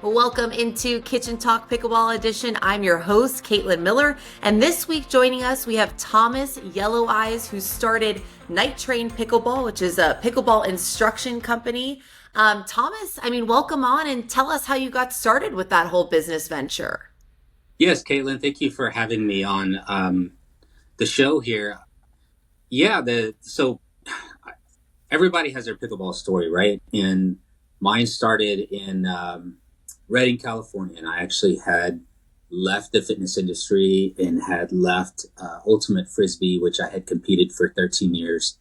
Welcome into Kitchen Talk Pickleball Edition. I'm your host, Caitlin Miller, and this week joining us, we have Thomas Yelloweyes, who started Night Train Pickleball, which is a pickleball instruction company. Thomas, welcome on and tell us how you got started with that whole business venture. Yes, Caitlin, thank you for having me on the show here. So everybody has their pickleball story, right? And mine started in Redding, California, and I actually had left the fitness industry and had left Ultimate Frisbee, which I had competed for 13 years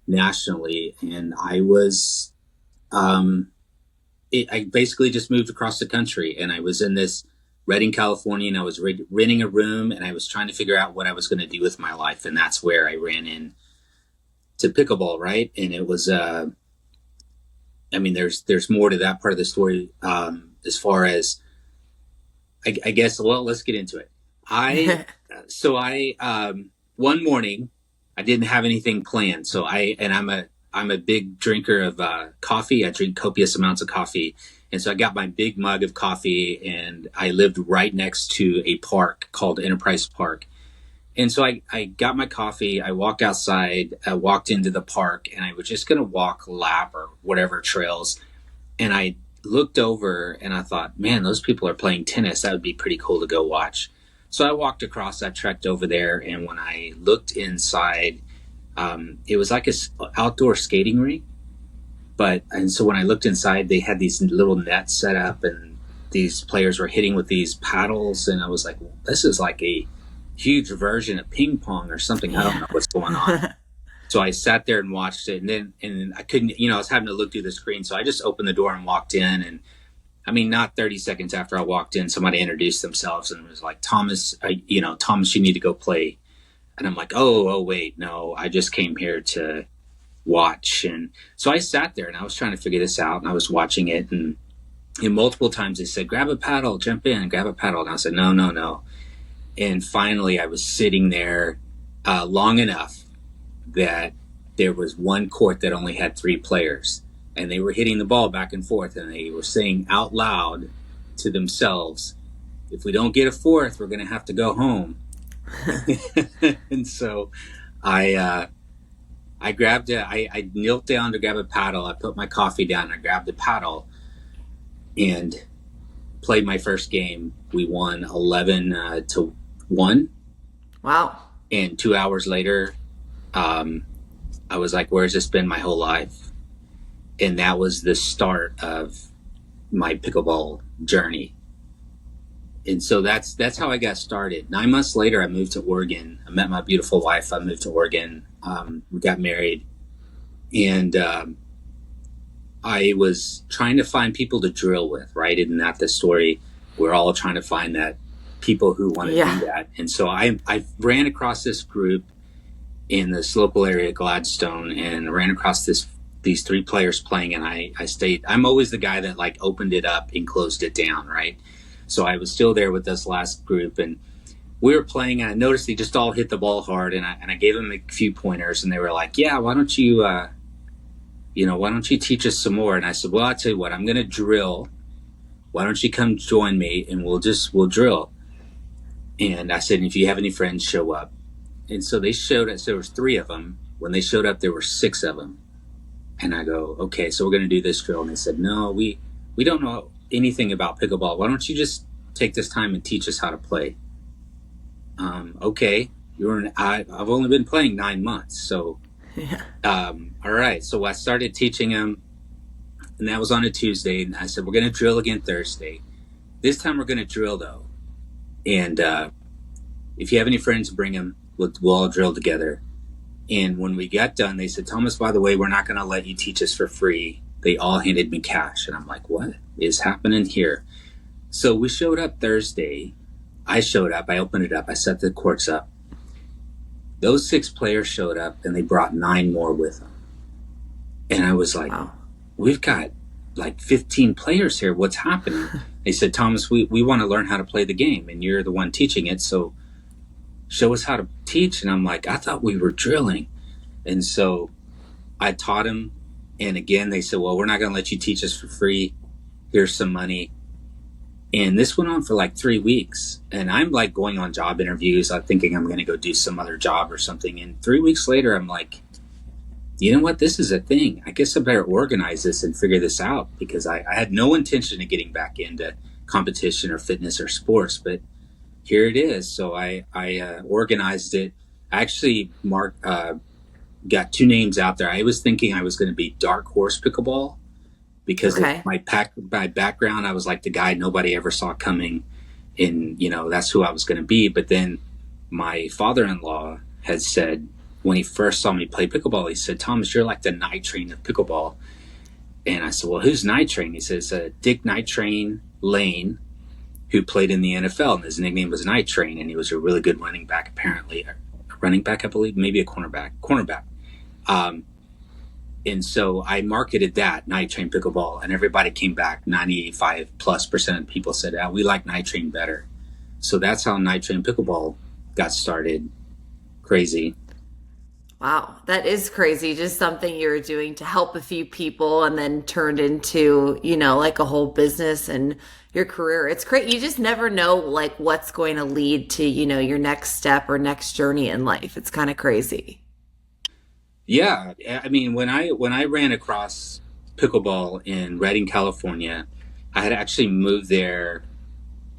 nationally, and I was I basically just moved across the country, and I was in this Redding, California, and I was renting a room, and I was trying to figure out what I was going to do with my life, and that's where I ran in to pickleball, right? And it was there's more to that part of the story. As far as I guess, well, let's get into it. One morning I didn't have anything planned. So I'm a big drinker of coffee. I drink copious amounts of coffee. And so I got my big mug of coffee, and I lived right next to a park called Enterprise Park. And so I got my coffee, I walked outside, I walked into the park, and I was just going to walk a lap or whatever trails. And I looked over and I thought, man, those people are playing tennis. That would be pretty cool to go watch. So I walked across, I trekked over there. And when I looked inside, it was like an outdoor skating rink. And so when I looked inside, they had these little nets set up, and these players were hitting with these paddles. And I was like, well, this is like a huge version of ping pong or something. I don't know what's going on. So I sat there and watched it, and I couldn't, I was having to look through the screen. So I just opened the door and walked in. And not 30 seconds after I walked in, somebody introduced themselves and was like, Thomas, Thomas, you need to go play. And I'm like, oh, wait, no, I just came here to watch. And so I sat there and I was trying to figure this out, and I was watching it. And multiple times they said, grab a paddle, jump in, grab a paddle. And I said, no. And finally, I was sitting there long enough that there was one court that only had 3 players, and they were hitting the ball back and forth, and they were saying out loud to themselves, if we don't get a fourth, we're going to have to go home. And so I grabbed it. I knelt down to grab a paddle. I put my coffee down. I grabbed the paddle and played my first game. We won 11-1. Wow. And 2 hours later, I was like, where's this been my whole life? And that was the start of my pickleball journey. And so that's how I got started. 9 months later, I moved to Oregon. I met my beautiful wife. I moved to Oregon. We got married. And I was trying to find people to drill with, right? Isn't that the story? We're all trying to find that people who want to do that. And so I ran across this group in this local area, Gladstone, and ran across these 3 players playing, and I stayed. I'm always the guy that like opened it up and closed it down, right? So I was still there with this last group, and we were playing, and I noticed they just all hit the ball hard, and I gave them a few pointers, and they were like, yeah, why don't you teach us some more? And I said, well, I'll tell you what, I'm going to drill. Why don't you come join me, and we'll drill. And I said, if you have any friends, show up. And so they showed us. There was 3 of them. When they showed up, there were 6 of them. And I go, okay, so we're going to do this drill. And they said, no, we don't know anything about pickleball. Why don't you just take this time and teach us how to play? Okay, I've only been playing 9 months. So, all right. So I started teaching them, and that was on a Tuesday. And I said, we're going to drill again Thursday. This time we're going to drill, though. And if you have any friends, bring them. We'll all drill together. And when we got done, they said, Thomas, by the way, we're not going to let you teach us for free. They all handed me cash. And I'm like, what is happening here? So we showed up Thursday. I showed up. I opened it up. I set the courts up. Those 6 players showed up, and they brought 9 more with them. And I was like, wow, we've got like 15 players here. What's happening? They said, Thomas, we want to learn how to play the game, and you're the one teaching it. So show us how to teach. And I'm like, I thought we were drilling. And so I taught them. And again, they said, well, we're not going to let you teach us for free. Here's some money. And this went on for like 3 weeks. And I'm like going on job interviews. I'm thinking I'm going to go do some other job or something. And 3 weeks later, I'm like, you know what? This is a thing. I guess I better organize this and figure this out, because I had no intention of getting back into competition or fitness or sports, but here it is. So I organized it. I actually got two names out there. I was thinking I was going to be dark horse pickleball because of Okay. my background. I was like the guy nobody ever saw coming, and that's who I was going to be. But then my father-in-law had said, when he first saw me play pickleball, he said, "Thomas, you're like the Night Train of pickleball." And I said, "Well, who's Night Train?" He says, "Dick Night Train Lane, who played in the NFL, and his nickname was Night Train, and he was a really good running back, apparently. A running back, I believe, maybe a cornerback." And so I marketed that Night Train pickleball, and everybody came back. 95+% of people said, "We like Night Train better." So that's how Night Train pickleball got started. Crazy. Wow, that is crazy. Just something you were doing to help a few people and then turned into, like a whole business and your career. It's great. You just never know like what's going to lead to, your next step or next journey in life. It's kind of crazy. Yeah, I mean, when I ran across pickleball in Redding, California, I had actually moved there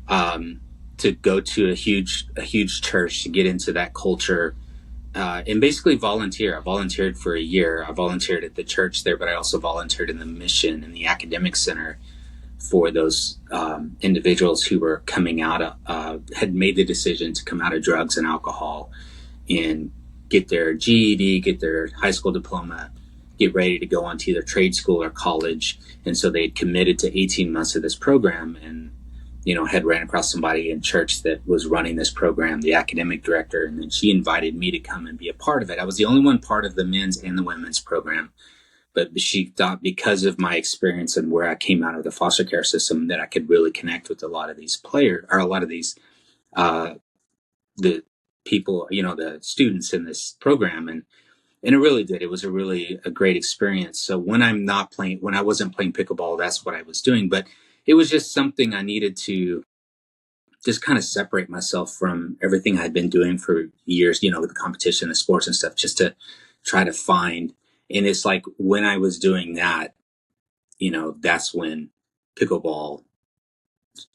to go to a huge church to get into that culture, and basically volunteer. I volunteered for a year. I volunteered at the church there, but I also volunteered in the mission and the academic center for those individuals who were coming out had made the decision to come out of drugs and alcohol and get their GED, get their high school diploma, get ready to go on to either trade school or college. And so they had committed to 18 months of this program, and had ran across somebody in church that was running this program, the academic director, and then she invited me to come and be a part of it. I was the only one part of the men's and the women's program, but she thought because of my experience and where I came out of the foster care system that I could really connect with a lot of these players, or a lot of these uh, the people, the students in this program, and it really did. It was a great experience. So when I wasn't playing pickleball, that's what I was doing. But it was just something I needed to just kind of separate myself from everything I'd been doing for years, with the competition, the sports and stuff, just to try to find. And it's like when I was doing that, that's when pickleball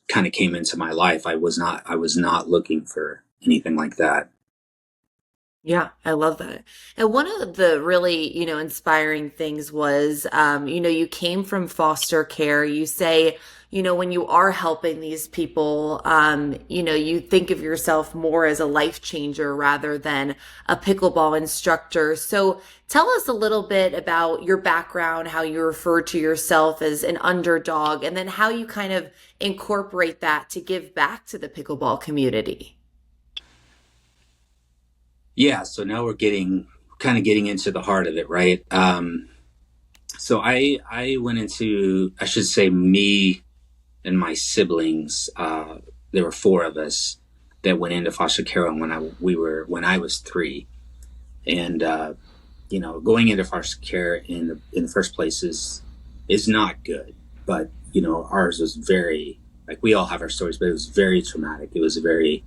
kind of came into my life. I was not looking for anything like that. Yeah, I love that. And one of the really, inspiring things was, you came from foster care. You say, when you are helping these people, you think of yourself more as a life changer rather than a pickleball instructor. So tell us a little bit about your background, how you refer to yourself as an underdog, and then how you kind of incorporate that to give back to the pickleball community. Yeah. So now we're getting into the heart of it, right? So I went into, I should say, me and my siblings. There were four of us that went into foster care when I was three, and going into foster care in the first place is not good. But ours was very, like, we all have our stories, but it was very traumatic. It was a very,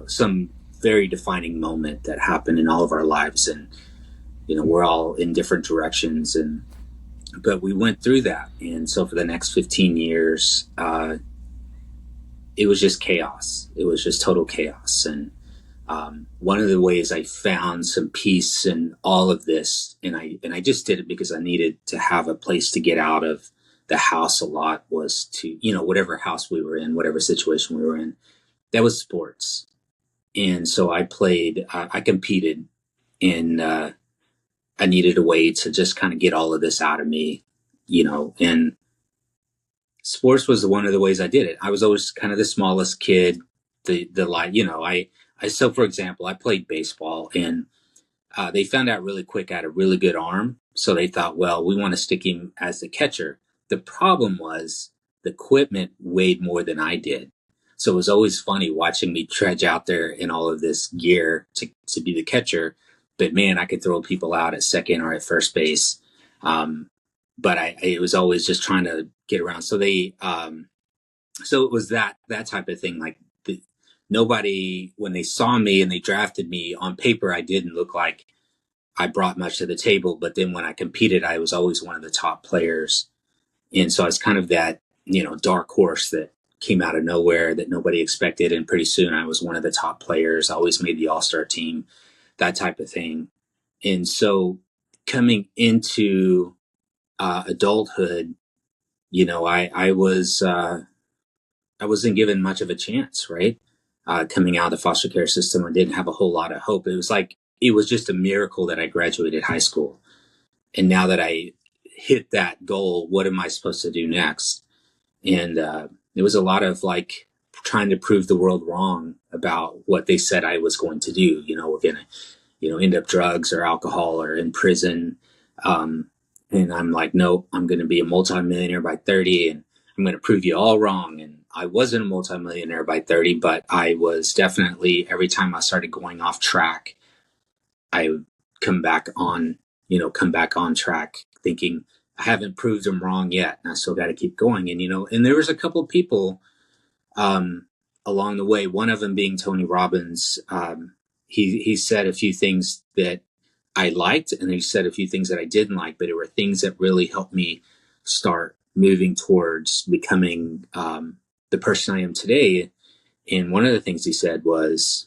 some very defining moment that happened in all of our lives, and we're all in different directions, and but we went through that. And so for the next 15 years, it was just chaos. It was just total chaos. And one of the ways I found some peace in all of this, and I just did it because I needed to have a place to get out of the house a lot, was to, whatever house we were in, whatever situation we were in, that was sports. And so I competed, and I needed a way to just kind of get all of this out of me, and sports was one of the ways I did it. I was always kind of the smallest kid, the like, so for example, I played baseball, and they found out really quick I had a really good arm. So they thought, well, we want to stick him as the catcher. The problem was the equipment weighed more than I did. So it was always funny watching me trudge out there in all of this gear to be the catcher. But man, I could throw people out at second or at first base. But it was always just trying to get around. So So it was that type of thing. Like nobody, when they saw me and they drafted me on paper, I didn't look like I brought much to the table. But then when I competed, I was always one of the top players. And so I was kind of that, dark horse that came out of nowhere that nobody expected. And pretty soon I was one of the top players. I always made the all-star team, that type of thing. And so coming into adulthood, I wasn't given much of a chance, right? Coming out of the foster care system, I didn't have a whole lot of hope. It was just a miracle that I graduated high school. And now that I hit that goal, what am I supposed to do next? And it was a lot of like trying to prove the world wrong about what they said I was going to do. We're going to, end up drugs or alcohol or in prison. And I'm like, nope, I'm going to be a multimillionaire by 30 and I'm going to prove you all wrong. And I wasn't a multimillionaire by 30, but I was definitely, every time I started going off track, I would come back on track thinking I haven't proved them wrong yet. And I still got to keep going. And there was a couple of people, along the way, one of them being Tony Robbins. He said a few things that I liked, and he said a few things that I didn't like, but it were things that really helped me start moving towards becoming the person I am today. And one of the things he said was,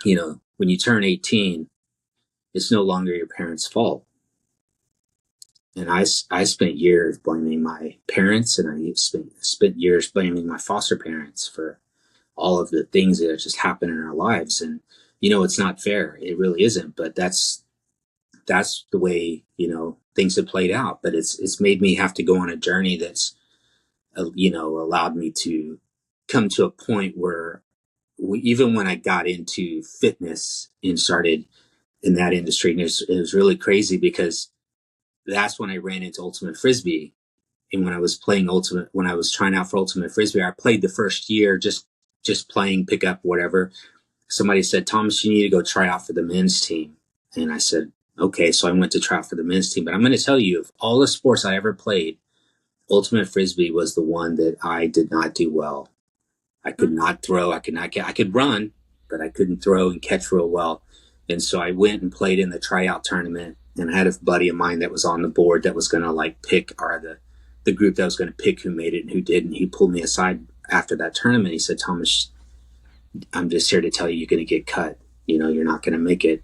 when you turn 18, it's no longer your parents' fault. And I spent years blaming my parents, and I spent years blaming my foster parents for all of the things that just happen in our lives. And, it's not fair. It really isn't. But that's the way, things have played out. But it's made me have to go on a journey that's, allowed me to come to a point where even when I got into fitness and started in that industry, and it was really crazy because that's when I ran into Ultimate Frisbee. And when I was trying out for Ultimate Frisbee, I played the first year just playing pickup, whatever. Somebody said, Thomas, you need to go try out for the men's team. And I said, okay. So I went to try out for the men's team. But I'm going to tell you, of all the sports I ever played, Ultimate Frisbee was the one that I did not do well. I could not throw. I could run, but I couldn't throw and catch real well. And so I went and played in the tryout tournament, and I had a buddy of mine that was on the board that was going to pick, or the group that was going to pick who made it and who didn't. He pulled me aside after that tournament. He said, Thomas, I'm just here to tell you, you're going to get cut. You're not going to make it.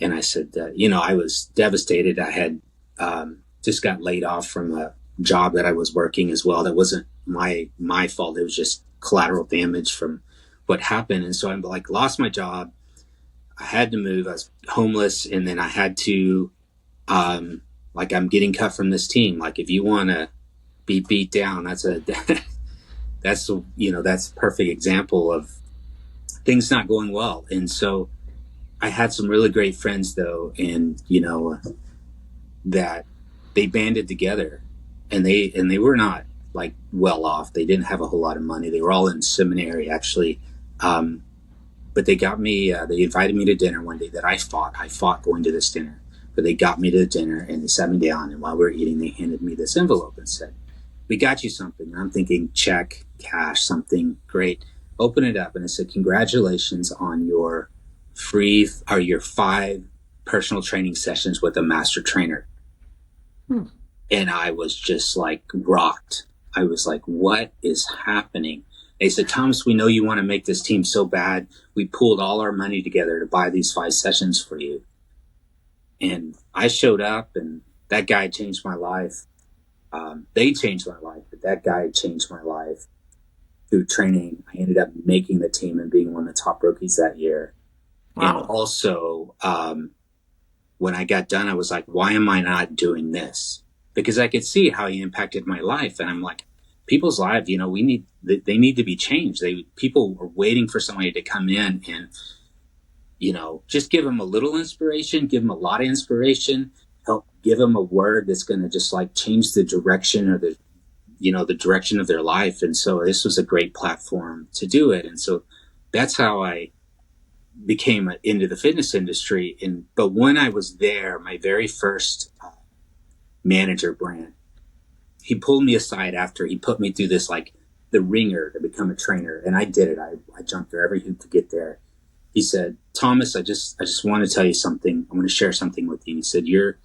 And I said, I was devastated. I had just got laid off from a job that I was working as well. That wasn't my fault. It was just collateral damage from what happened. And so I'm lost my job. I had to move. I was homeless. And then I had to, I'm getting cut from this team. If you want to be beat down, that's a perfect example of things not going well. And so I had some really great friends though. And, that they banded together, and they were not well off. They didn't have a whole lot of money. They were all in seminary actually. But they got me, they invited me to dinner one day that I fought going to this dinner, but they got me to the dinner and they sat me down. And while we were eating, they handed me this envelope and said, we got you something. And I'm thinking check, cash, something great. Open it up. And it said, congratulations on your your 5 personal training sessions with a master trainer. And I was just rocked. I was like, what is happening? They said, Thomas, we know you want to make this team so bad. We pooled all our money together to buy these 5 sessions for you. And I showed up, and that guy changed my life. They changed my life, but that guy changed my life through training. I ended up making the team and being one of the top rookies that year. Wow. And also, when I got done, I was like, why am I not doing this? Because I could see how he impacted my life. And I'm like, people's lives, they need to be changed. People are waiting for somebody to come in and, just give them a little inspiration, give them a lot of inspiration, help give them a word that's going to just change the direction or the direction of their life. And so this was a great platform to do it. And so that's how I became into the fitness industry. But when I was there, my very first manager, Brand, he pulled me aside after he put me through this the ringer to become a trainer. And I did it. I jumped through every hoop to get there. He said, Thomas, I just want to tell you something. I'm going to share something with you. He said, you're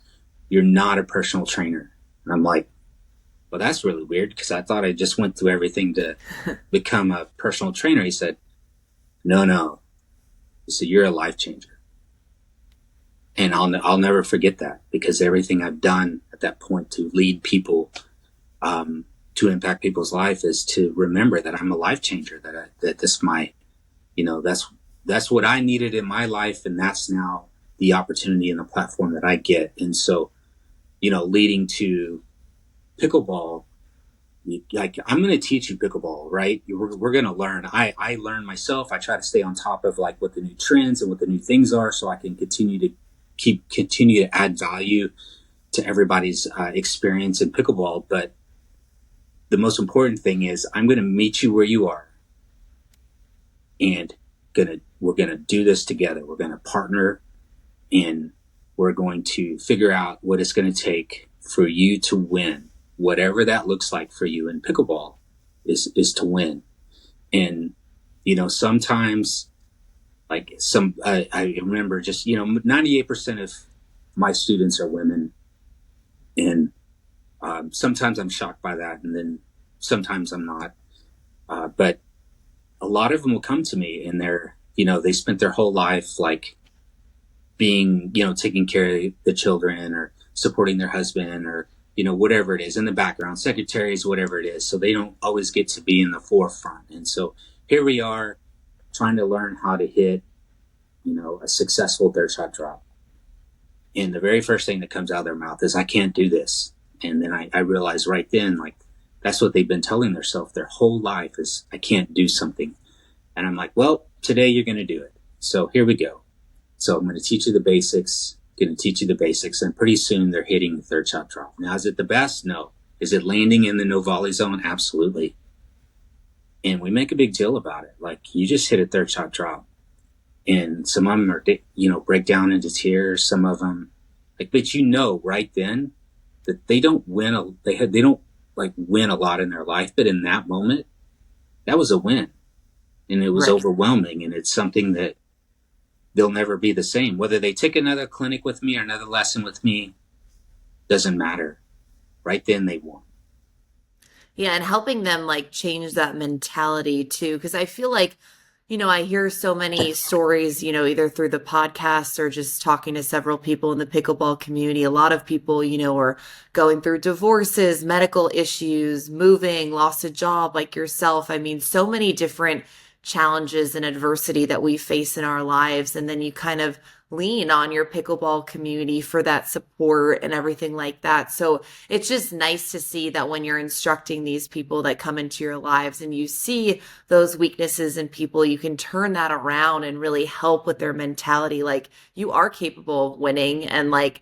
not a personal trainer. And I'm like, well, that's really weird because I thought I just went through everything to become a personal trainer. He said, no. He said, you're a life changer. And I'll never forget that, because everything I've done at that point to lead people, to impact people's life, is to remember that I'm a life changer, that this might, that's what I needed in my life. And that's now the opportunity and the platform that I get. And so, leading to pickleball, like, I'm going to teach you pickleball, right? We're going to learn. I learn myself. I try to stay on top of like what the new trends and what the new things are, so I can continue to add value to everybody's experience in pickleball. But the most important thing is I'm going to meet you where you are, and we're going to do this together. We're going to partner, and we're going to figure out what it's going to take for you to win. Whatever that looks like for you in pickleball is to win. And, sometimes, like, I remember just, 98% of my students are women. And sometimes I'm shocked by that. And then sometimes I'm not. But a lot of them will come to me, and they spent their whole life like being, taking care of the children or supporting their husband, or whatever it is in the background, secretaries, whatever it is. So they don't always get to be in the forefront. And so here we are trying to learn how to hit, a successful third shot drop. And the very first thing that comes out of their mouth is, I can't do this. And then I realized right then, like, that's what they've been telling themselves their whole life is, I can't do something. And I'm like, well, today you're going to do it. So here we go. So I'm going to teach you the basics. And pretty soon they're hitting the third shot drop. Now, is it the best? No. Is it landing in the no volley zone? Absolutely. And we make a big deal about it. Like, you just hit a third shot drop, and some of them are, break down into tears. Some of them, like, but right then that they don't win. They don't like win a lot in their life, but in that moment, that was a win, and it was overwhelming. And it's something that they'll never be the same. Whether they take another clinic with me or another lesson with me, doesn't matter. Right then they won. Yeah, and helping them like change that mentality too. Because I feel like, I hear so many stories, either through the podcast or just talking to several people in the pickleball community. A lot of people, are going through divorces, medical issues, moving, lost a job, like yourself. I mean, so many different challenges and adversity that we face in our lives. And then you kind of lean on your pickleball community for that support and everything like that. So it's just nice to see that when you're instructing these people that come into your lives and you see those weaknesses in people, you can turn that around and really help with their mentality. Like, you are capable of winning, and like,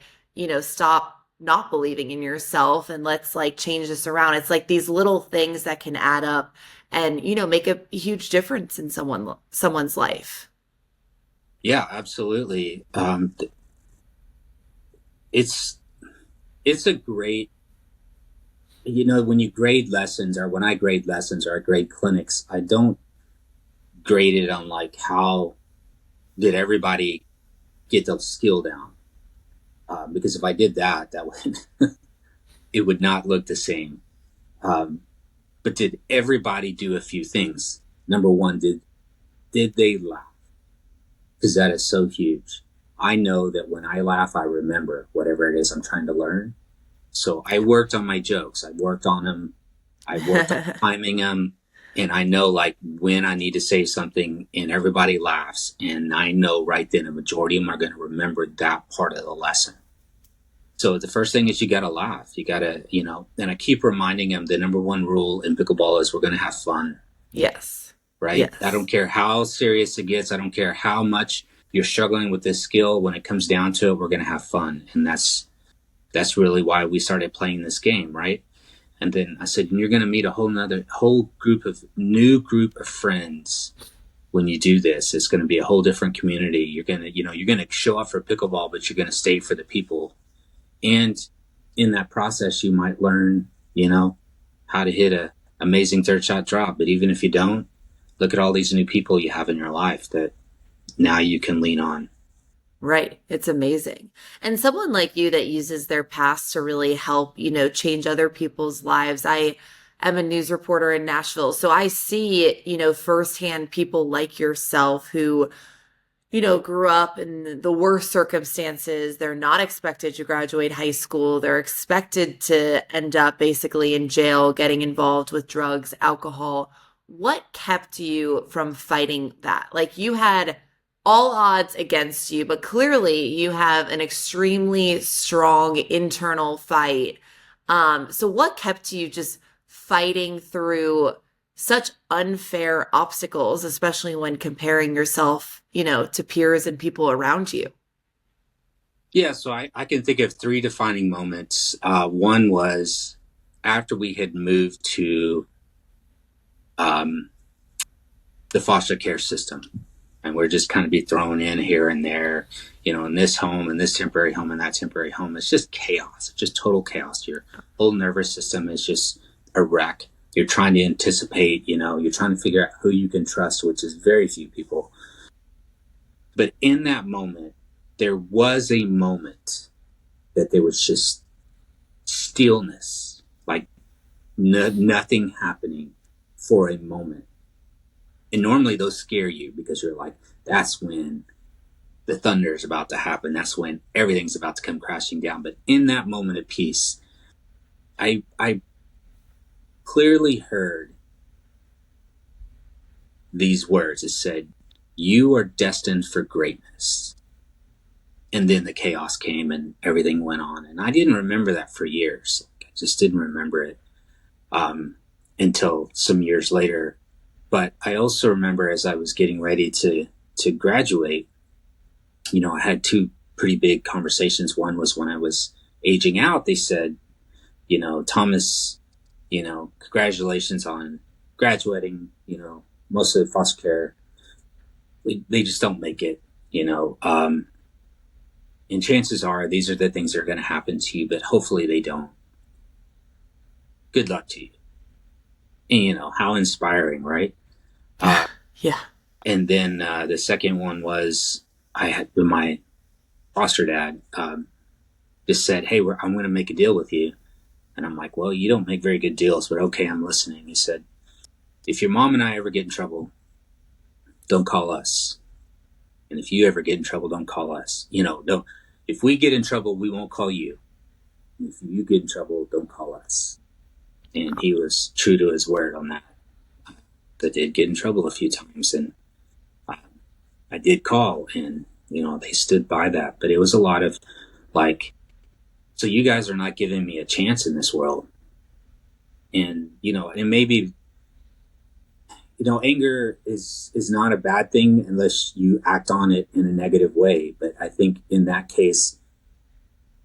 stop not believing in yourself, and let's like change this around. It's like these little things that can add up and, make a huge difference in someone's life. Yeah, absolutely. It's a great, when you grade lessons, or when I grade lessons or I grade clinics, I don't grade it on like, how did everybody get the skill down? Because if I did that would, it would not look the same. But did everybody do a few things? Number one, did they laugh? Because that is so huge. I know that when I laugh, I remember whatever it is I'm trying to learn. So I worked on my jokes. I worked on them. I worked on timing them. And I know like when I need to say something and everybody laughs. And I know right then a majority of them are going to remember that part of the lesson. So the first thing is you got to laugh. You got to, and I keep reminding them the number one rule in pickleball is we're going to have fun. Yes. Right? Yes. I don't care how serious it gets. I don't care how much you're struggling with this skill. When it comes down to it, we're going to have fun. And that's really why we started playing this game, right? And then I said, you're going to meet a whole new group of friends when you do this. It's going to be a whole different community. You're going to show up for pickleball, but you're going to stay for the people. And in that process, you might learn, how to hit a amazing third shot drop. But even if you don't, look at all these new people you have in your life that now you can lean on. Right. It's amazing. And someone like you that uses their past to really help, change other people's lives. I am a news reporter in Nashville, so I see, firsthand people like yourself who grew up in the worst circumstances. They're not expected to graduate high school. They're expected to end up basically in jail, getting involved with drugs, alcohol. What kept you from fighting that? Like you had all odds against you, but clearly you have an extremely strong internal fight. So what kept you just fighting through such unfair obstacles, especially when comparing yourself, to peers and people around you? Yeah, so I can think of three defining moments. One was after we had moved to um, the foster care system, and we're just kind of be thrown in here and there, in this home and this temporary home and that temporary home. It's just chaos, it's just total chaos. Your whole nervous system is just a wreck. You're trying to anticipate, you're trying to figure out who you can trust, which is very few people. But in that moment, there was a moment that there was just stillness, like nothing happening for a moment. And normally those scare you because you're like, that's when the thunder is about to happen. That's when everything's about to come crashing down. But in that moment of peace, I clearly heard these words. It said, "You are destined for greatness." And then the chaos came and everything went on. And I didn't remember that for years. I just didn't remember it until some years later. But I also remember as I was getting ready to graduate, I had two pretty big conversations. One was when I was aging out. They said, "Thomas, congratulations on graduating. Most of the foster care, they just don't make it, and chances are these are the things that are going to happen to you, but hopefully they don't. Good luck to you." And how inspiring, right? Yeah. And then the second one was I had my foster dad just said, "Hey, I'm going to make a deal with you." And I'm like, "Well, you don't make very good deals, but okay, I'm listening." He said, "If your mom and I ever get in trouble, don't call us. And if you ever get in trouble, don't call us. Don't. If we get in trouble, we won't call you. If you get in trouble, don't call us." And he was true to his word on that. I did get in trouble a few times, and I did call, and they stood by that. But it was a lot of like, so you guys are not giving me a chance in this world. And and maybe anger is not a bad thing unless you act on it in a negative way. But I think in that case,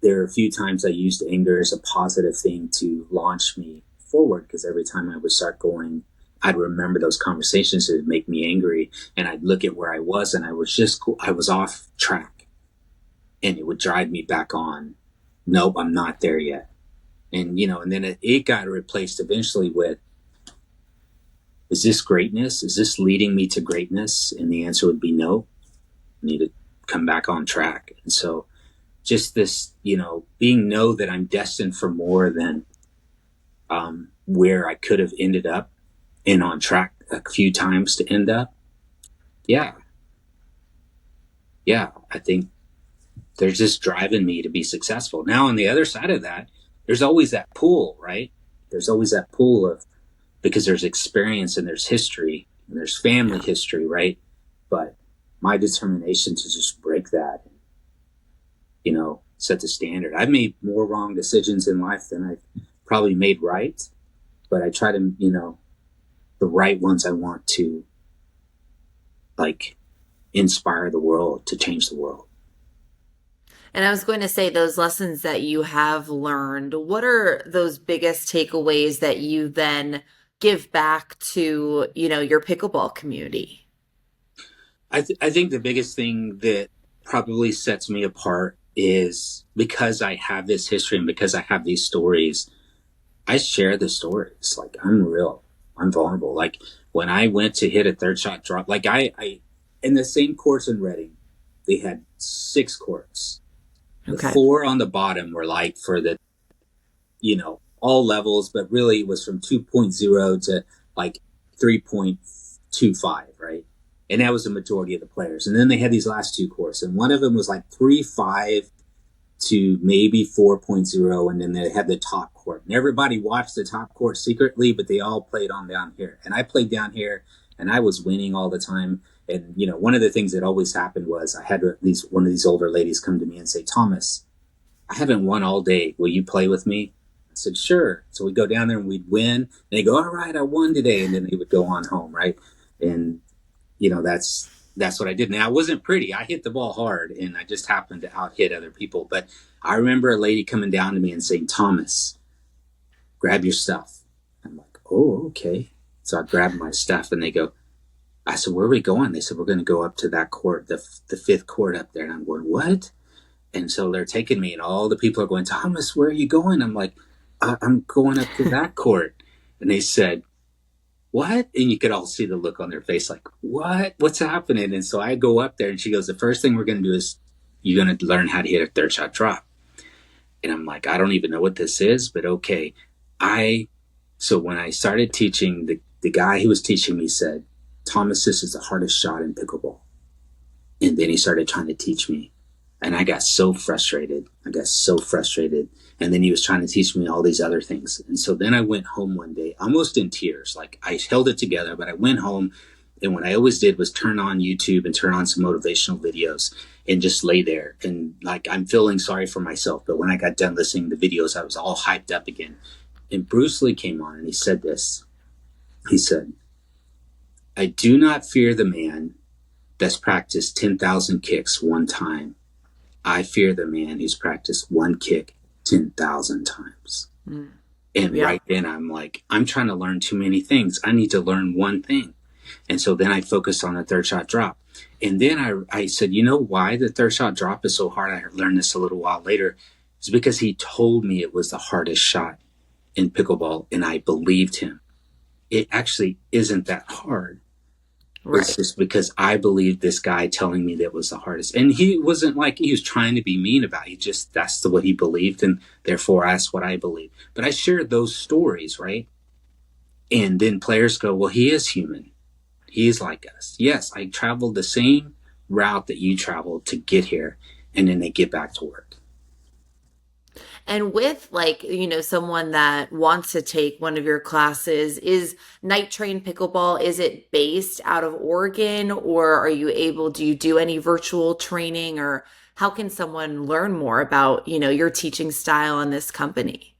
there are a few times I used anger as a positive thing to launch me forward, because every time I would start going, I'd remember those conversations that would make me angry, and I'd look at where I was, and I was off track, and it would drive me back on. Nope, I'm not there yet. And and then it got replaced eventually with, is this greatness? Is this leading me to greatness? And the answer would be no. I need to come back on track. And so just this, know that I'm destined for more than where I could have ended up, and on track a few times to end up. Yeah. I think they're just driving me to be successful. Now, on the other side of that, there's always that pull, right? There's always that pull of, because there's experience and there's history and there's family history, right? But my determination to just break that, set the standard. I've made more wrong decisions in life than I've probably made right, but I try to, the right ones I want to inspire the world, to change the world. And I was going to say, those lessons that you have learned, what are those biggest takeaways that you then give back to, your pickleball community? I think the biggest thing that probably sets me apart is because I have this history and because I have these stories, I share the stories. Like, I'm real. I'm vulnerable. Like when I went to hit a third shot drop, like I in the same course in Reading, they had 6 courts. The Okay. 4 on the bottom were like for the, all levels, but really it was from 2.0 to like 3.25, right? And that was the majority of the players. And then they had these last 2 courses, and one of them was like 3.5 to maybe 4.0, and then they had the top court. And everybody watched the top court secretly, but they all played on down here. And I played down here, and I was winning all the time. And, one of the things that always happened was I had one of these older ladies come to me and say, Thomas, I haven't won all day. Will you play with me? I said, sure. So we'd go down there and we'd win. And they go, all right, I won today. And then they would go on home, right? And, that's what I did. Now, it wasn't pretty. I hit the ball hard, and I just happened to out-hit other people. But I remember a lady coming down to me and saying, Thomas, grab your stuff. I'm like, oh, okay. So I grabbed my stuff, and I said, where are we going? They said, we're going to go up to that court, the 5th court up there. And I'm going, what? And so they're taking me, and all the people are going, Thomas, where are you going? I'm like, I'm going up to that court. And they said, what? And you could all see the look on their face, like, what? What's happening? And so I go up there, and she goes, the first thing we're going to do is you're going to learn how to hit a third shot drop. And I'm like, I don't even know what this is, but okay. So when I started teaching, the guy who was teaching me said, Thomas, this is the hardest shot in pickleball. And then he started trying to teach me. And I got so frustrated. And then he was trying to teach me all these other things. And so then I went home one day, almost in tears. Like I held it together, but I went home. And what I always did was turn on YouTube and turn on some motivational videos and just lay there. And like, I'm feeling sorry for myself. But when I got done listening to the videos, I was all hyped up again. And Bruce Lee came on and he said this. He said, I do not fear the man that's practiced 10,000 kicks one time. I fear the man who's practiced one kick 10,000 times. Mm. And right then I'm like, I'm trying to learn too many things. I need to learn one thing. And so then I focused on the third shot drop. And then I said, you know why the third shot drop is so hard? I learned this a little while later. It's because he told me it was the hardest shot in pickleball, and I believed him. It actually isn't that hard. Right. It's just because I believed this guy telling me that was the hardest. And he wasn't like he was trying to be mean about it. That's what he believed, and therefore that's what I believe. But I shared those stories, right? And then players go, well, he is human. He is like us. Yes, I traveled the same route that you traveled to get here, and then they get back to work. And with someone that wants to take one of your classes, is Night Train Pickleball, is it based out of Oregon, or do you do any virtual training, or how can someone learn more about, your teaching style and this company?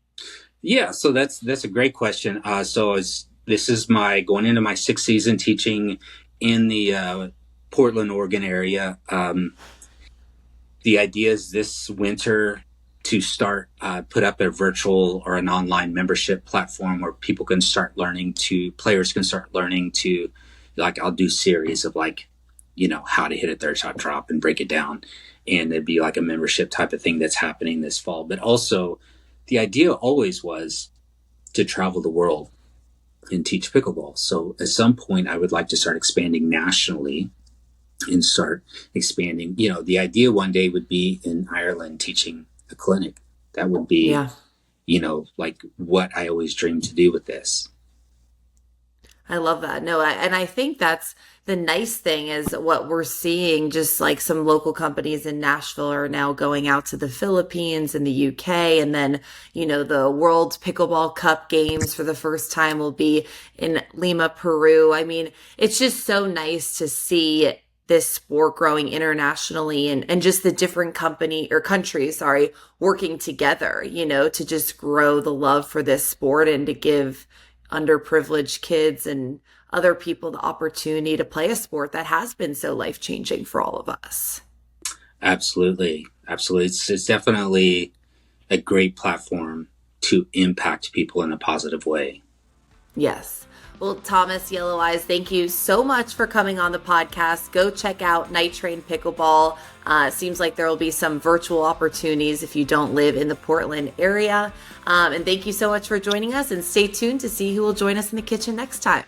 Yeah, so that's a great question. This is going into my 6th season teaching in the Portland, Oregon area. The idea is this winter to start put up a virtual or an online membership platform where players can start learning to, like, I'll do series of how to hit a third shot drop and break it down. And it'd be like a membership type of thing that's happening this fall. But also the idea always was to travel the world and teach pickleball. So at some point I would like to start expanding nationally and start expanding. The idea one day would be in Ireland teaching a clinic. That would be, like what I always dreamed to do with this. I love that. No, and I think that's the nice thing is what we're seeing, just like some local companies in Nashville are now going out to the Philippines and the UK. And then, the World Pickleball Cup games for the first time will be in Lima, Peru. I mean, it's just so nice to see this sport growing internationally and just the different countries, working together, to just grow the love for this sport and to give underprivileged kids and other people the opportunity to play a sport that has been so life-changing for all of us. Absolutely. It's definitely a great platform to impact people in a positive way. Yes. Well, Thomas Yelloweyes, thank you so much for coming on the podcast. Go check out Night Train Pickleball. Seems like there will be some virtual opportunities if you don't live in the Portland area. And thank you so much for joining us, and stay tuned to see who will join us in the kitchen next time.